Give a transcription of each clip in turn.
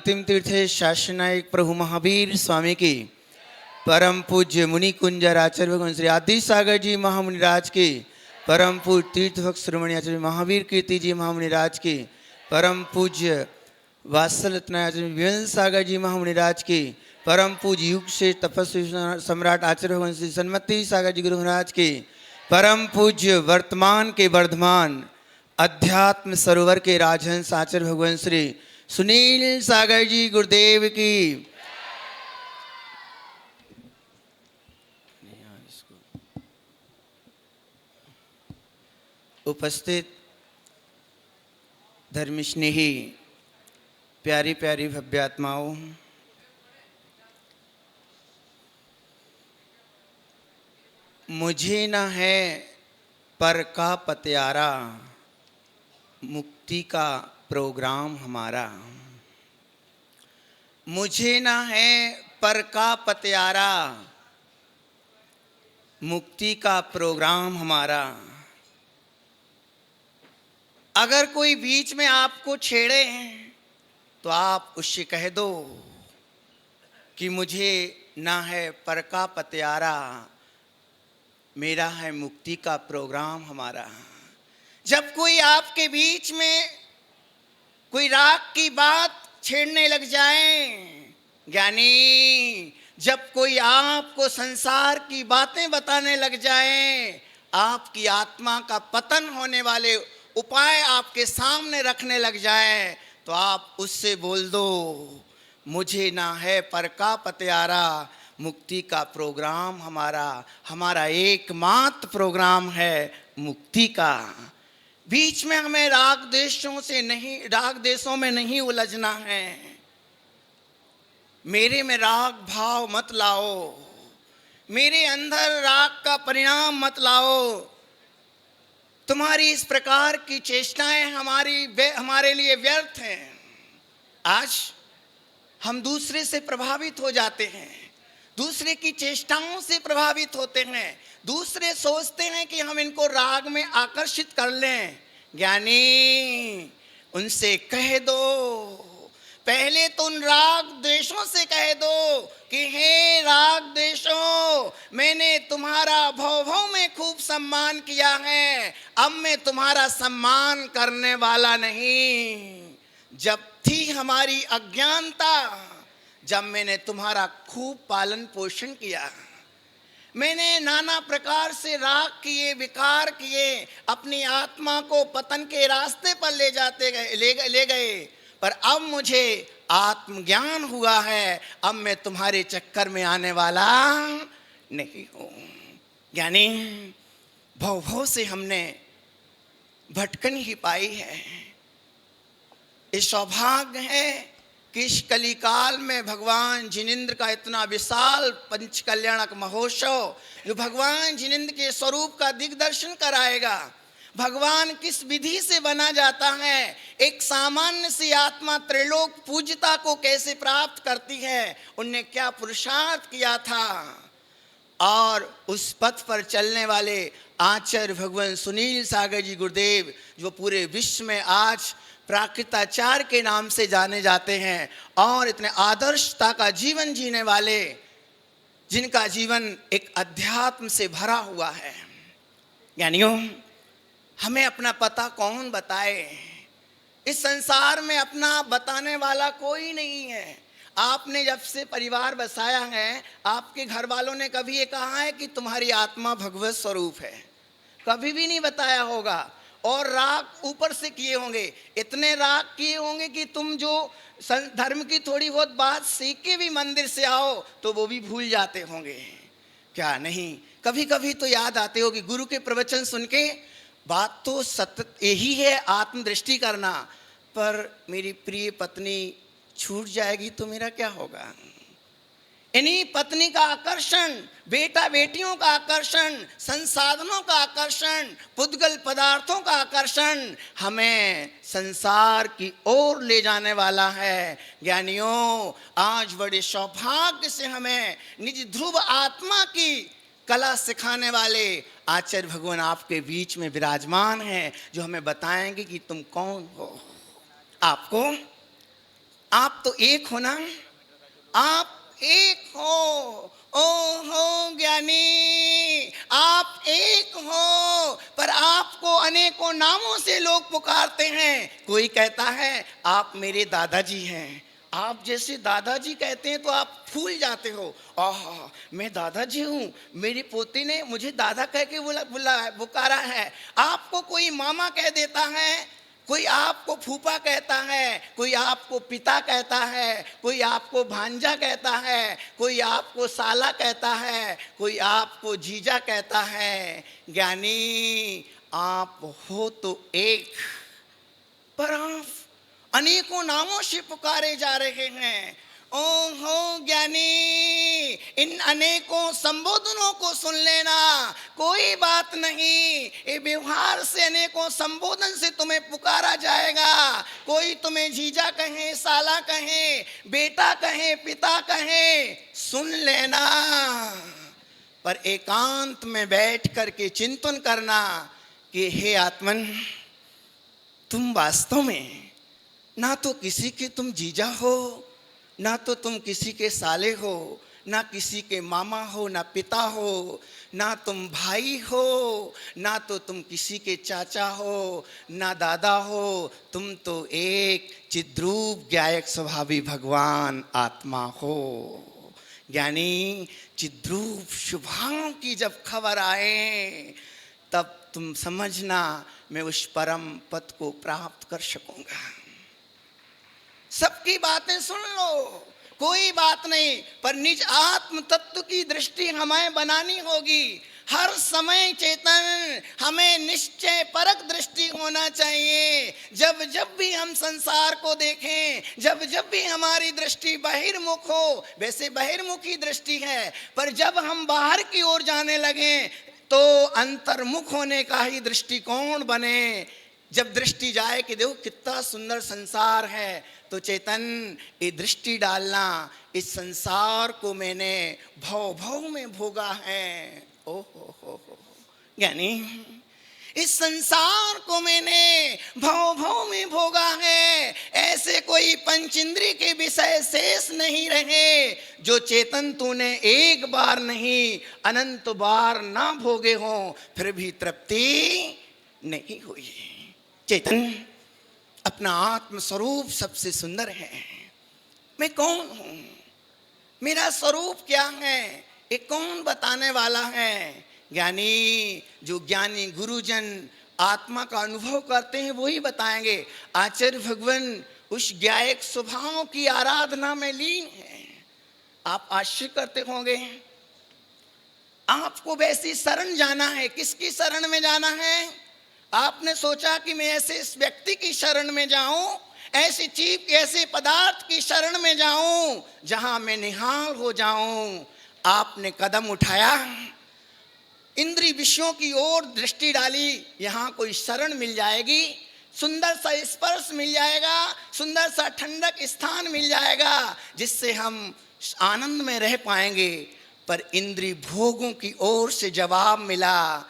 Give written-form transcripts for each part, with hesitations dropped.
अंतिम तीर्थ शासनायक प्रभु महावीर स्वामी की, परम पूज्य मुनि कुंजर आचार्य भगवान श्री आदि सागर जी महामुनि राज की, परम पूज्य तीर्थ भक्त श्रोमणी आचार्य महावीर कीर्ति जी महामुनि राज की, परम पूज्य वात्सल्य आचार्य विवेन सागर जी महामुनि राज की, परम पूज्य युग से तपस्वी सम्राट आचार्य भगवान श्री सन्मति सागर जी गुरु महाराज की, परम पूज्य वर्तमान के वर्धमान अध्यात्म सरोवर के राजहंस आचार्य भगवान श्री सुनील सागर जी गुरुदेव की। उपस्थित धर्मस्नेही प्यारी प्यारी भव्यात्माओं, मुझे न है पर का पतियारा, मुक्ति का प्रोग्राम हमारा। मुझे न है पर का पतियारा, मुक्ति का प्रोग्राम हमारा। अगर कोई बीच में आपको छेड़े तो आप उससे कह दो कि मुझे ना है पर का पतियारा, मेरा है मुक्ति का प्रोग्राम हमारा। जब कोई आपके बीच में कोई राग की बात छेड़ने लग जाए, ज्ञानी, जब कोई आपको संसार की बातें बताने लग जाए, आपकी आत्मा का पतन होने वाले उपाय आपके सामने रखने लग जाए, तो आप उससे बोल दो, मुझे ना है पर का पतियारा, मुक्ति का प्रोग्राम हमारा। हमारा एकमात्र प्रोग्राम है मुक्ति का। बीच में हमें राग देशों में नहीं उलझना है। मेरे में राग भाव मत लाओ, मेरे अंदर राग का परिणाम मत लाओ। तुम्हारी इस प्रकार की चेष्टाएं हमारे लिए व्यर्थ हैं। आज हम दूसरे से प्रभावित हो जाते हैं, दूसरे की चेष्टाओं से प्रभावित होते हैं। दूसरे सोचते हैं कि हम इनको राग में आकर्षित कर लें। ज्ञानी, उनसे कह दो, पहले तो उन राग द्वेषों से कह दो कि हे राग द्वेषों, मैंने तुम्हारा भव में खूब सम्मान किया है, अब मैं तुम्हारा सम्मान करने वाला नहीं। जब थी हमारी अज्ञानता, जब मैंने तुम्हारा खूब पालन पोषण किया, मैंने नाना प्रकार से राग किए, विकार किए, अपनी आत्मा को पतन के रास्ते पर ले गए। पर अब मुझे आत्मज्ञान हुआ है, अब मैं तुम्हारे चक्कर में आने वाला नहीं हूँ। यानी भव से हमने भटकन ही पाई है। ये सौभाग्य है कि इस कलिकाल में भगवान जिनेंद्र का इतना विशाल पंच कल्याणक महोत्सव, जो भगवान जिनेंद्र के स्वरूप का दिग्दर्शन कराएगा। भगवान किस विधि से बना जाता है, एक सामान्य सी आत्मा त्रिलोक पूज्यता को कैसे प्राप्त करती है, उनने क्या पुरुषार्थ किया था, और उस पथ पर चलने वाले आचार्य भगवान सुनील सागर जी गुरुदेव, जो पूरे विश्व में आज प्राकृताचार्य के नाम से जाने जाते हैं, और इतने आदर्शता का जीवन जीने वाले, जिनका जीवन एक अध्यात्म से भरा हुआ है। यानियों, हमें अपना पता कौन बताए? इस संसार में अपना बताने वाला कोई नहीं है। आपने जब से परिवार बसाया है, आपके घर वालों ने कभी ये कहा है कि तुम्हारी आत्मा भगवत स्वरूप है? कभी भी नहीं बताया होगा। और राग ऊपर से किए होंगे, इतने राग किए होंगे कि तुम जो धर्म की थोड़ी बहुत बात सीख के भी मंदिर से आओ तो वो भी भूल जाते होंगे। क्या नहीं, कभी कभी तो याद आते हो कि गुरु के प्रवचन सुन के बात तो सतत यही है, आत्मदृष्टि करना, पर मेरी प्रिय पत्नी छूट जाएगी तो मेरा क्या होगा? इन्हीं पत्नी का आकर्षण, बेटा बेटियों का आकर्षण, संसाधनों का आकर्षण, पुद्गल पदार्थों का आकर्षण हमें संसार की ओर ले जाने वाला है। ज्ञानियों, आज बड़े सौभाग्य से हमें निज ध्रुव आत्मा की कला सिखाने वाले आचार्य भगवान आपके बीच में विराजमान हैं, जो हमें बताएंगे कि तुम कौन हो। आपको आप तो एक हो ना, आप एक हो। ओ हो ज्ञानी, आप एक हो, पर आपको अनेकों नामों से लोग पुकारते हैं। कोई कहता है आप मेरे दादाजी हैं। आप जैसे दादाजी कहते हैं तो आप फूल जाते हो। आह, मैं दादाजी हूँ, मेरी पोती ने मुझे दादा कह के पुकारा है। आपको कोई मामा कह देता है, कोई आपको फूफा कहता है, कोई आपको पिता कहता है, कोई आपको भांजा कहता है, कोई आपको साला कहता है, कोई आपको जीजा कहता है। ज्ञानी, आप हो तो एक, पर आप अनेकों नामों से पुकारे जा रहे हैं। ओ हो ज्ञानी, इन अनेकों संबोधनों को सुन लेना, कोई बात नहीं। ये व्यवहार से अनेकों संबोधन से तुम्हें पुकारा जाएगा। कोई तुम्हें जीजा कहे, साला कहे, बेटा कहे, पिता कहे, सुन लेना, पर एकांत में बैठ करके चिंतन करना कि हे आत्मन, तुम वास्तव में ना तो किसी के तुम जीजा हो, ना तो तुम किसी के साले हो, ना किसी के मामा हो, ना पिता हो, ना तुम भाई हो, ना तो तुम किसी के चाचा हो, ना दादा हो। तुम तो एक चिद्रूप ज्ञायक स्वभावी भगवान आत्मा हो। ज्ञानी, चिद्रूप शुभाओं की जब खबर आए तब तुम समझना मैं उस परम पद को प्राप्त कर सकूंगा। सबकी बातें सुन लो, कोई बात नहीं, पर निज आत्म तत्व की दृष्टि हमें बनानी होगी। हर समय चेतन हमें निश्चय परक दृष्टि होना चाहिए। जब जब भी हम संसार को देखें, जब जब भी हमारी दृष्टि बहिर्मुख हो, वैसे बहिर्मुखी दृष्टि है, पर जब हम बाहर की ओर जाने लगें तो अंतर्मुख होने का ही दृष्टिकोण बने। जब दृष्टि जाए कि देखो कितना सुंदर संसार है, तो चेतन ये दृष्टि डालना, इस संसार को मैंने भव भव में भोगा है। ओ हो, यानी इस संसार को मैंने भव भव में भोगा है। ऐसे कोई पंचेंद्रिय के विषय शेष नहीं रहे जो चेतन तूने एक बार नहीं अनंत बार ना भोगे हो, फिर भी तृप्ति नहीं हुई। चेतन अपना आत्म स्वरूप सबसे सुंदर है। मैं कौन हूं, मेरा स्वरूप क्या है, ये कौन बताने वाला है? ज्ञानी, जो ज्ञानी गुरुजन आत्मा का अनुभव करते हैं वही बताएंगे। आचार्य भगवान उस ज्ञायक स्वभाव की आराधना में लीन है। आप आश्चर्य करते होंगे, आपको वैसी शरण जाना है। किसकी शरण में जाना है? आपने सोचा कि मैं ऐसे इस व्यक्ति की शरण में जाऊं, ऐसी चीज, ऐसे पदार्थ की शरण में जाऊं जहां मैं निहाल हो जाऊं। आपने कदम उठाया, इंद्रिय विषयों की ओर दृष्टि डाली, यहाँ कोई शरण मिल जाएगी, सुंदर सा स्पर्श मिल जाएगा, सुंदर सा ठंडक स्थान मिल जाएगा जिससे हम आनंद में रह पाएंगे। पर इंद्रिय भोगों की ओर से जवाब मिला,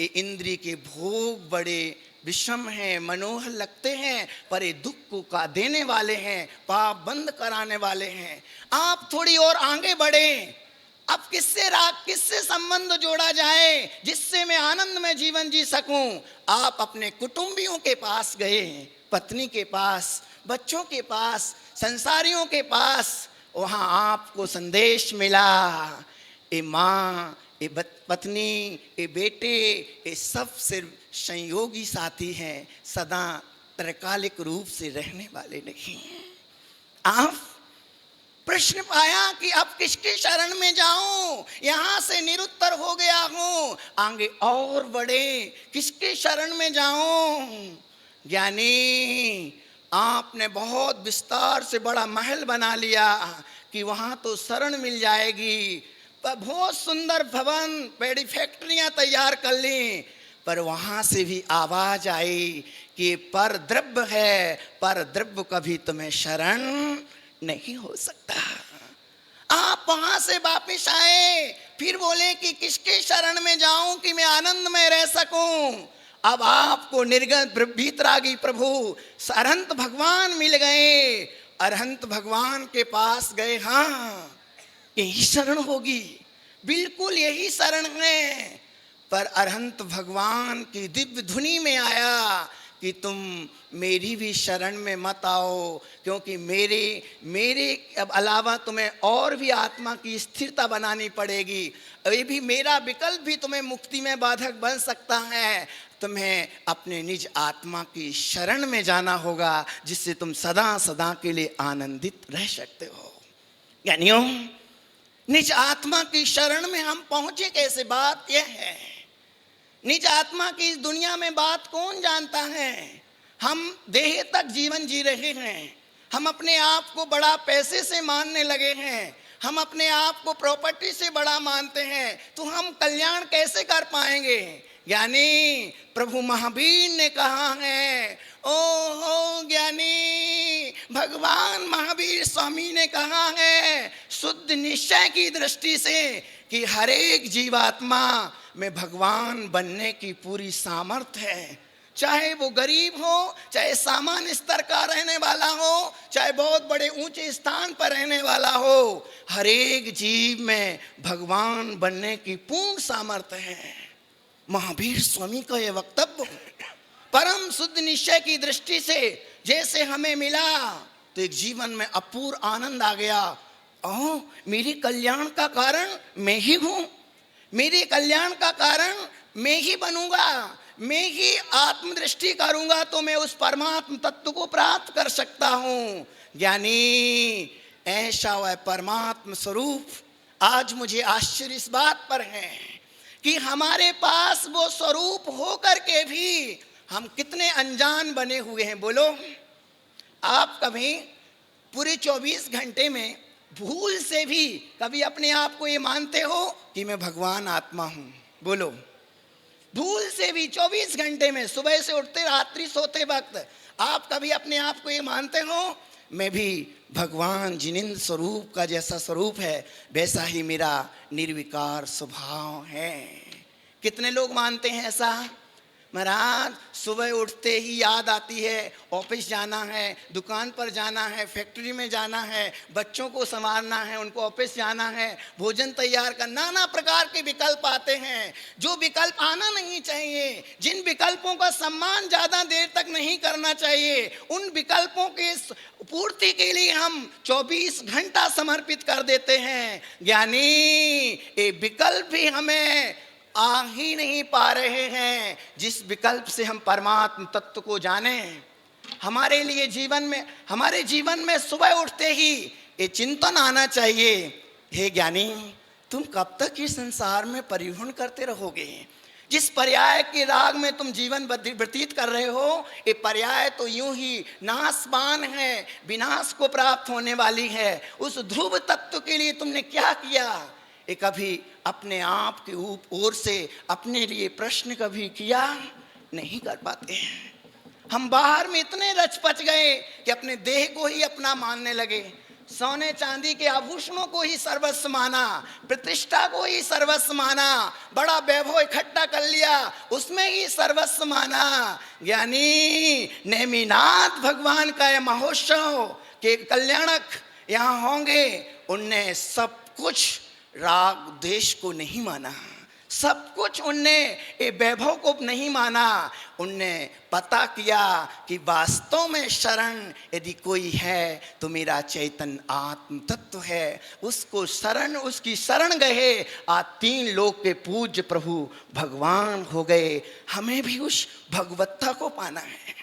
ये इंद्रिय के भोग बड़े विषम हैं, मनोहर लगते हैं, पर ये दुख को का देने वाले हैं, पाप बंद कराने वाले हैं। आप थोड़ी और आगे बढ़े। अब किससे राग, किससे संबंध जोड़ा जाए जिससे मैं आनंद में जीवन जी सकूं? आप अपने कुटुंबियों के पास गए, पत्नी के पास, बच्चों के पास, संसारियों के पास। वहां आपको संदेश मिला, ए माँ, ये पत्नी, ये बेटे, ये सब सिर्फ संयोगी साथी हैं, सदा त्रैकालिक रूप से रहने वाले नहीं। आप प्रश्न पाया कि अब किसके शरण में जाऊं, यहां से निरुत्तर हो गया हूं, आगे और बढ़े, किसके शरण में जाऊं? ज्ञानी, आपने बहुत विस्तार से बड़ा महल बना लिया कि वहां तो शरण मिल जाएगी, पर बहुत सुंदर भवन, बड़ी फैक्ट्रियां तैयार कर ली, पर वहां से भी आवाज आई कि पर द्रव्य है, पर द्रव्य कभी तुम्हें शरण नहीं हो सकता। आप वहां से वापिस आए, फिर बोले कि किसके शरण में जाऊं कि मैं आनंद में रह सकूं? अब आपको निर्गत भीतरागी प्रभु अनंत भगवान मिल गए। अरहंत भगवान के पास गए, हाँ यही शरण होगी, बिल्कुल यही शरण है। पर अरहंत भगवान की दिव्य धुनी में आया कि तुम मेरी भी शरण में मत आओ, क्योंकि मेरे अब अलावा तुम्हें और भी आत्मा की स्थिरता बनानी पड़ेगी। ये भी मेरा विकल्प भी तुम्हें मुक्ति में बाधक बन सकता है। तुम्हें अपने निज आत्मा की शरण में जाना होगा, जिससे तुम सदा सदा के लिए आनंदित रह सकते हो। ज्ञानियों, निज आत्मा की शरण में हम पहुंचे कैसे? बात यह है, निज आत्मा की इस दुनिया में बात कौन जानता है? हम देह तक जीवन जी रहे हैं, हम अपने आप को बड़ा पैसे से मानने लगे हैं, हम अपने आप को प्रॉपर्टी से बड़ा मानते हैं, तो हम कल्याण कैसे कर पाएंगे? यानी प्रभु महावीर ने कहा है, ओ ज्ञानी, भगवान महावीर स्वामी ने कहा है शुद्ध निश्चय की दृष्टि से कि हर एक जीवात्मा में भगवान बनने की पूरी सामर्थ्य है। चाहे वो गरीब हो, चाहे सामान्य स्तर का रहने वाला हो, चाहे बहुत बड़े ऊंचे स्थान पर रहने वाला हो, हर एक जीव में भगवान बनने की पूर्ण सामर्थ्य है। महावीर स्वामी का यह वक्तव्य परम शुद्ध निश्चय की दृष्टि से जैसे हमें मिला, तो एक जीवन में अपूर्व आनंद आ गया। ओह, मेरे कल्याण का कारण मैं ही हूँ, मेरे कल्याण का कारण मैं ही बनूंगा, मैं ही आत्मदृष्टि करूंगा तो मैं उस परमात्म तत्व को प्राप्त कर सकता हूँ। ज्ञानी, ऐसा वह परमात्म स्वरूप आज मुझे आश्चर्य इस बात पर है कि हमारे पास वो स्वरूप हो करके भी हम कितने अनजान बने हुए हैं। बोलो, आप कभी पूरे 24 घंटे में भूल से भी कभी अपने आप को ये मानते हो कि मैं भगवान आत्मा हूं? बोलो, भूल से भी 24 घंटे में, सुबह से उठते रात्रि सोते वक्त, आप कभी अपने आप को ये मानते हो मैं भी भगवान जिनेंद्र स्वरूप का जैसा स्वरूप है वैसा ही मेरा निर्विकार स्वभाव है? कितने लोग मानते हैं ऐसा? महाराज, सुबह उठते ही याद आती है ऑफिस जाना है, दुकान पर जाना है, फैक्ट्री में जाना है, बच्चों को संभालना है, उनको ऑफिस जाना है, भोजन तैयार करना, नाना प्रकार के विकल्प आते हैं जो विकल्प आना नहीं चाहिए, जिन विकल्पों का सम्मान ज़्यादा देर तक नहीं करना चाहिए, उन विकल्पों के पूर्ति के लिए हम 24 घंटा समर्पित कर देते हैं। यानी ये विकल्प भी हमें आ ही नहीं पा रहे हैं जिस विकल्प से हम परमात्म तत्व को जाने। हमारे लिए हमारे जीवन में सुबह उठते ही ये चिंतन आना चाहिए, हे ज्ञानी, तुम कब तक इस संसार में परिभ्रमण करते रहोगे? जिस पर्याय के राग में तुम जीवन व्यतीत कर रहे हो, ये पर्याय तो यूं ही नाशवान है, विनाश को प्राप्त होने वाली है। उस ध्रुव तत्व के लिए तुमने क्या किया? ये कभी अपने आप के ओर से अपने लिए प्रश्न कभी किया? नहीं कर पाते हैं। हम बाहर में इतने रचपच गए कि अपने देह को ही अपना मानने लगे, सोने चांदी के आभूषणों को ही सर्वस्व माना, प्रतिष्ठा को ही सर्वस्व माना, बड़ा वैभव इकट्ठा कर लिया, उसमें ही सर्वस्व माना। यानी नेमिनाथ भगवान का यह महोत्सव के कल्याणक यहाँ होंगे, उनने सब कुछ राग देश को नहीं माना, सब कुछ उनने ये वैभव को नहीं माना। उनने पता किया कि वास्तव में शरण यदि कोई है तो मेरा चैतन्य आत्म तत्व है। उसको शरण, उसकी शरण गए, आज 3 लोक के पूज्य प्रभु भगवान हो गए। हमें भी उस भगवत्ता को पाना है।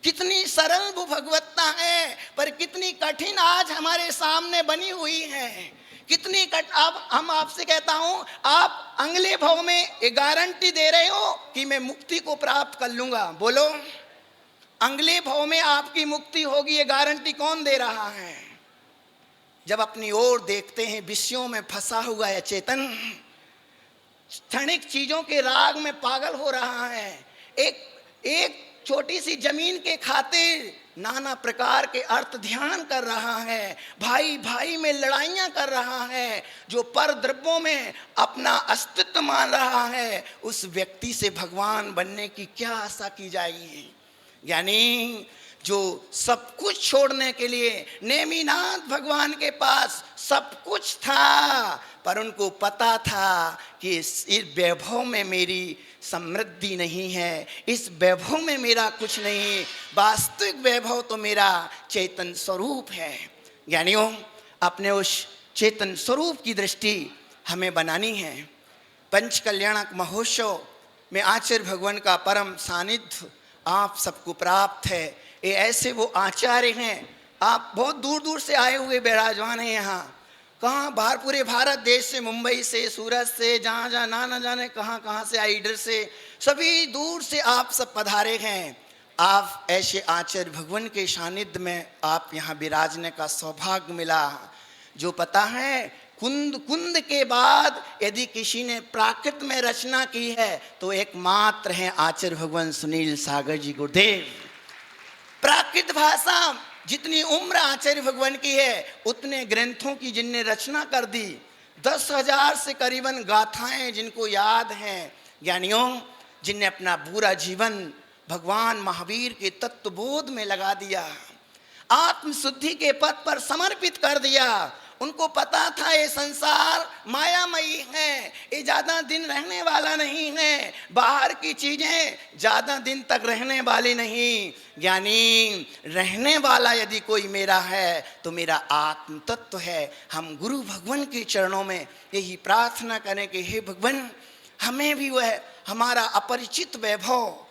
कितनी सरल वो भगवत्ता है, पर कितनी कठिन आज हमारे सामने बनी हुई है। कितनी अब हम आपसे कहता हूं, आप अगले भाव में ये गारंटी दे रहे हो कि मैं मुक्ति को प्राप्त कर लूंगा? बोलो, अगले भाव में आपकी मुक्ति होगी, ये गारंटी कौन दे रहा है? जब अपनी ओर देखते हैं विषयों में फंसा हुआ है चेतन, क्षणिक चीजों के राग में पागल हो रहा है, एक छोटी सी जमीन के खातिर नाना प्रकार के अर्थ ध्यान कर रहा है, भाई भाई में लड़ाइयाँ कर रहा है, जो पर द्रव्यों में अपना अस्तित्व मान रहा है, उस व्यक्ति से भगवान बनने की क्या आशा की जाएगी? यानी जो सब कुछ छोड़ने के लिए नेमिनाथ भगवान के पास सब कुछ था, पर उनको पता था कि इस वैभव में मेरी समृद्धि नहीं है, इस वैभव में मेरा कुछ नहीं, वास्तविक वैभव तो मेरा चेतन स्वरूप है। ज्ञानियों, अपने उस चेतन स्वरूप की दृष्टि हमें बनानी है। पंच कल्याणक महोत्सव में आचार्य भगवान का परम सानिध्य आप सबको प्राप्त है। ये ऐसे वो आचार्य हैं, आप बहुत दूर दूर से आए हुए विराजमान हैं यहाँ, कहाँ बाहर पूरे भारत देश से, मुंबई से, सूरत से, जहाँ जहाँ ना जाने कहाँ से, आइडर से, सभी दूर से आप सब पधारे हैं। आप ऐसे आचार्य भगवान के सानिध्य में आप यहाँ विराजने का सौभाग्य मिला। जो पता है, कुंद के बाद यदि किसी ने प्राकृत में रचना की है तो एकमात्र है आचार्य भगवान सुनील सागर जी गुरुदेव। प्राकृत भाषा जितनी उम्र आचार्य भगवान की है, उतने ग्रंथों की जिनने रचना कर दी, 10,000 से करीबन गाथाएं जिनको याद हैं। ज्ञानियों, जिनने अपना पूरा जीवन भगवान महावीर के तत्वबोध में लगा दिया, आत्मशुद्धि के पथ पर समर्पित कर दिया। उनको पता था ये संसार मायामयी है, ये ज़्यादा दिन रहने वाला नहीं है, बाहर की चीज़ें ज़्यादा दिन तक रहने वाली नहीं। ज्ञानी, रहने वाला यदि कोई मेरा है तो मेरा आत्म तत्व है। हम गुरु भगवान के चरणों में यही प्रार्थना करें कि हे भगवान, हमें भी वह हमारा अपरिचित वैभव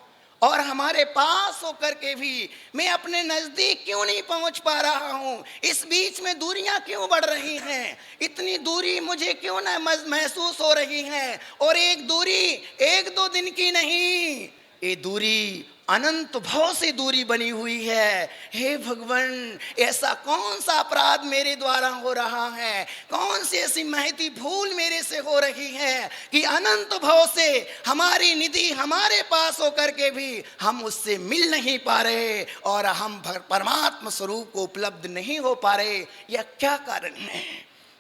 और हमारे पास होकर के भी मैं अपने नज़दीक क्यों नहीं पहुंच पा रहा हूं, इस बीच में दूरियां क्यों बढ़ रही हैं, इतनी दूरी मुझे क्यों न महसूस हो रही है। और एक दूरी 1-2 दिन की नहीं, ये दूरी अनंत भाव से दूरी बनी हुई है। हे भगवान, ऐसा कौन सा अपराध मेरे द्वारा हो रहा है, कौन सी ऐसी महती भूल मेरे से हो रही है कि अनंत भाव से हमारी निधि हमारे पास होकर के भी हम उससे मिल नहीं पा रहे और हम परमात्मा स्वरूप को उपलब्ध नहीं हो पा रहे। यह क्या कारण है?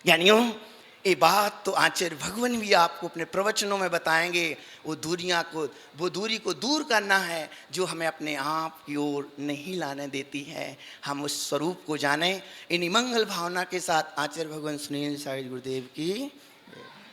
ज्ञानियों, ये बात तो आचार्य भगवान भी आपको अपने प्रवचनों में बताएंगे। वो दूरी को दूर करना है जो हमें अपने आप की ओर नहीं लाने देती है। हम उस स्वरूप को जाने। इन्हीं मंगल भावना के साथ आचार्य भगवान सुनील सागर गुरुदेव की